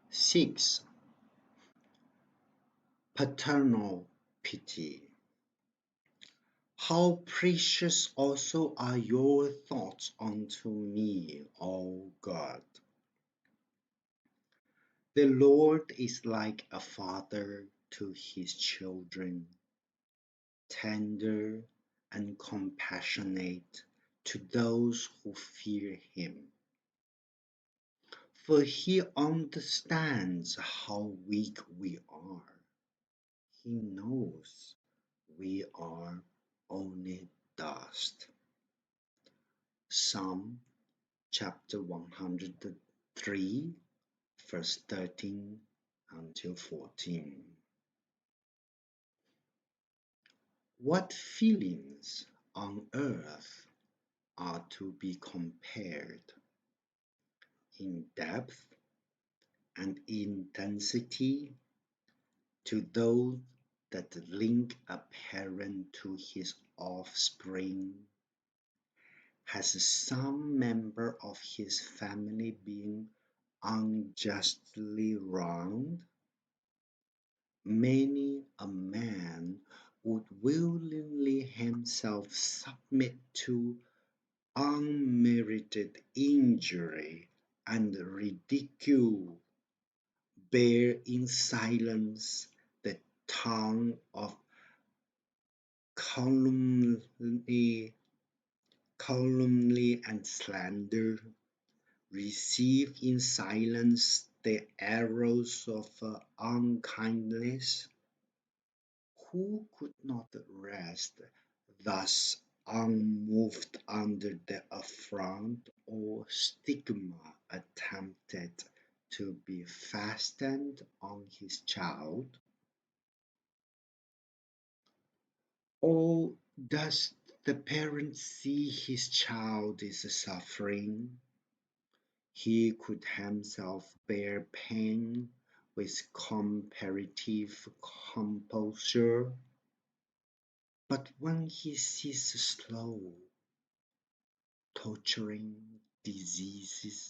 6. Paternal pity. How precious also are your thoughts unto me, O God. The Lord is like a father to his children, tender and compassionate to those who fear him. For he understands how weak we are. He knows we are only dust. Psalm chapter 103, verse 13 until 14. What feelings on earth are to be compared in depth and intensity to those that link a parent to his offspring? Has some member of his family been unjustly wronged? Many a man would willingly himself submit to unmerited injury and ridicule, bear in silence the tongue of calumny and slander, receive in silence the arrows of unkindness. Who could not rest thus unmoved under the affront or stigma attempted to be fastened on his child? Or does the parent see his child is suffering? He could himself bear pain with comparative composure, but when he sees slow, torturing disease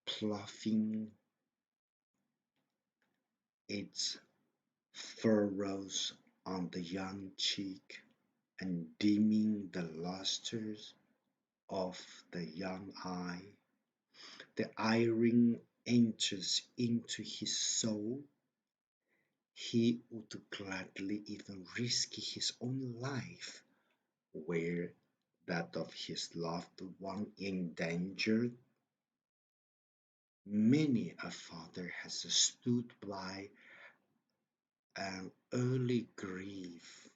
ploughing its furrows on the young cheek and dimming the lustres of the young eye, the iron enters into his soul. He would gladly even risk his own life were that of his loved one endangered. Many a father has stood by an early grief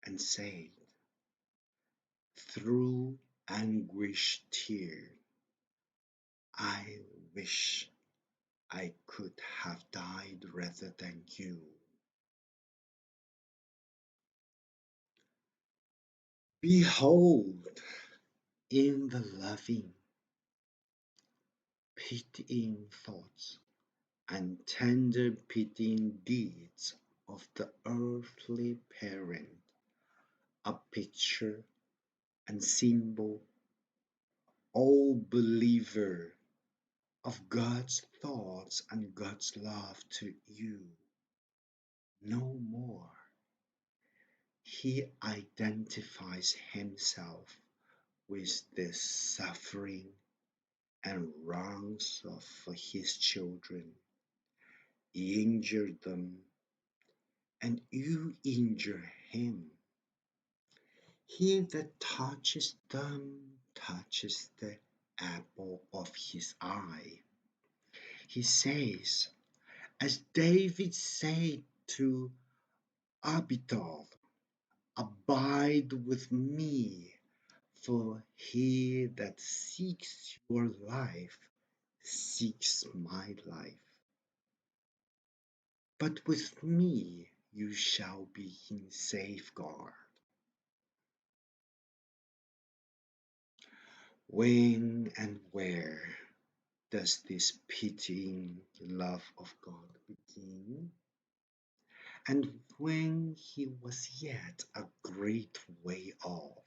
and said, through anguished tears, I wish I could have died rather than you. Behold, in the loving, pitying thoughts and tender pitying deeds of the earthly parent, a picture and symbol, O believer, of God's thoughts and God's love to you. No more. He identifies himself with the suffering and wrongs of his children. He injured them, and you injure him. He that touches them touches the apple of his eye. He says, as David said to Abital, abide with me, for he that seeks your life seeks my life. But with me you shall be in safeguard. When and where does this pitying love of God begin? And when he was yet a great way off,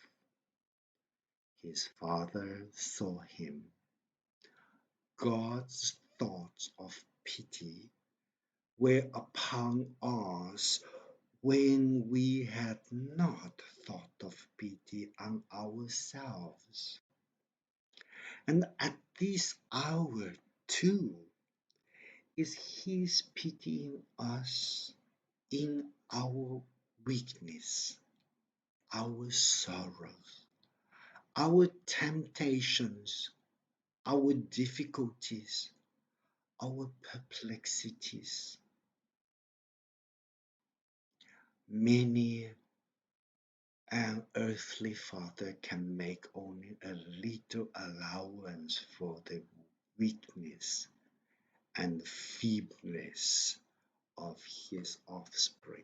his father saw him, God's thoughts of pity were upon us when we had not thought of pity on ourselves. And at this hour, too, is His pitying us in our weakness, our sorrows, our temptations, our difficulties, our perplexities. Many an earthly father can make only a little allowance for the weakness and feebleness of his offspring.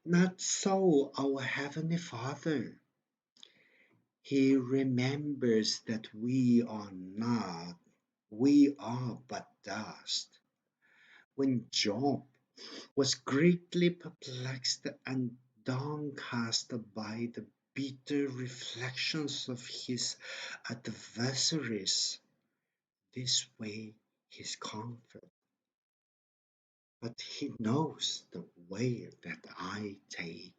Not so our Heavenly Father. He remembers that we are but dust. When Job was greatly perplexed and downcast by the bitter reflections of his adversaries, this way his comfort. But he knows the way that I take.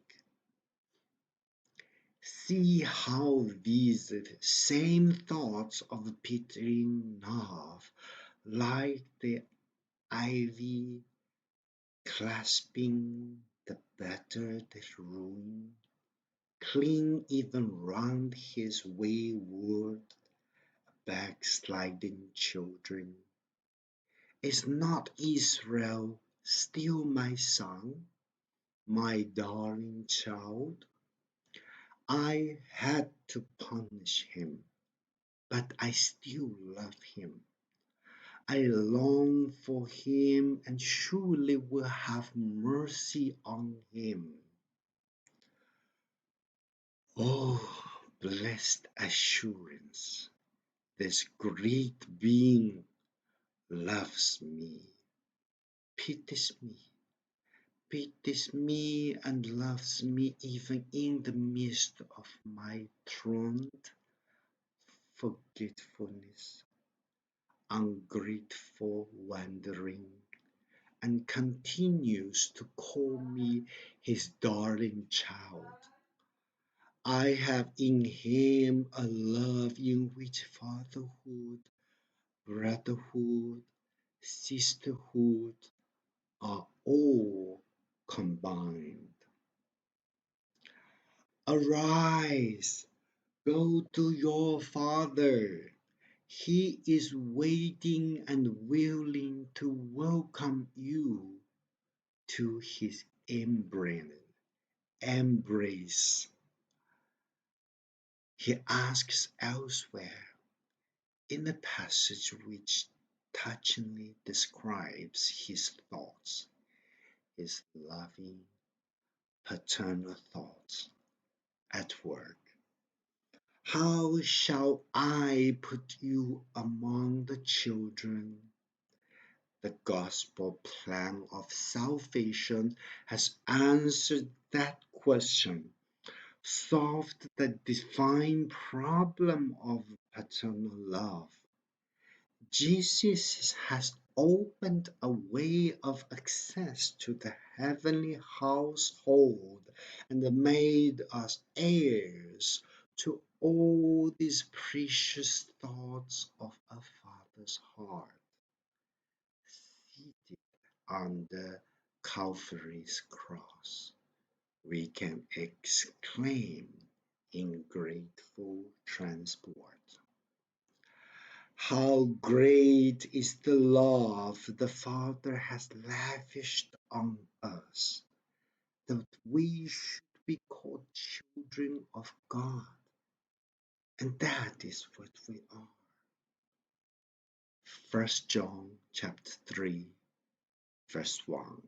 See how these same thoughts of pitying love, like the ivy clasping the battered ruin, cling even round his wayward, backsliding children. Is not Israel still my son, my darling child? I had to punish him, but I still love him. I long for him and surely will have mercy on him. Oh, blessed assurance! This great being loves me, pities me and loves me even in the midst of my truant forgetfulness, ungrateful wandering, and continues to call me his darling child. I have in him a love in which fatherhood, brotherhood, sisterhood are all combined. Arise, go to your father. He is waiting and willing to welcome you to his embrace. He asks elsewhere in a passage which touchingly describes his thoughts, his loving, paternal thoughts at work. How shall I put you among the children? The gospel plan of salvation has answered that question, solved the divine problem of paternal love. Jesus has opened a way of access to the heavenly household and made us heirs to all these precious thoughts of a Father's heart. Seated on the Calvary's cross, we can exclaim in grateful transport, how great is the love the Father has lavished on us, that we should be called children of God. And that is what we are. 1 John chapter 3, verse 1.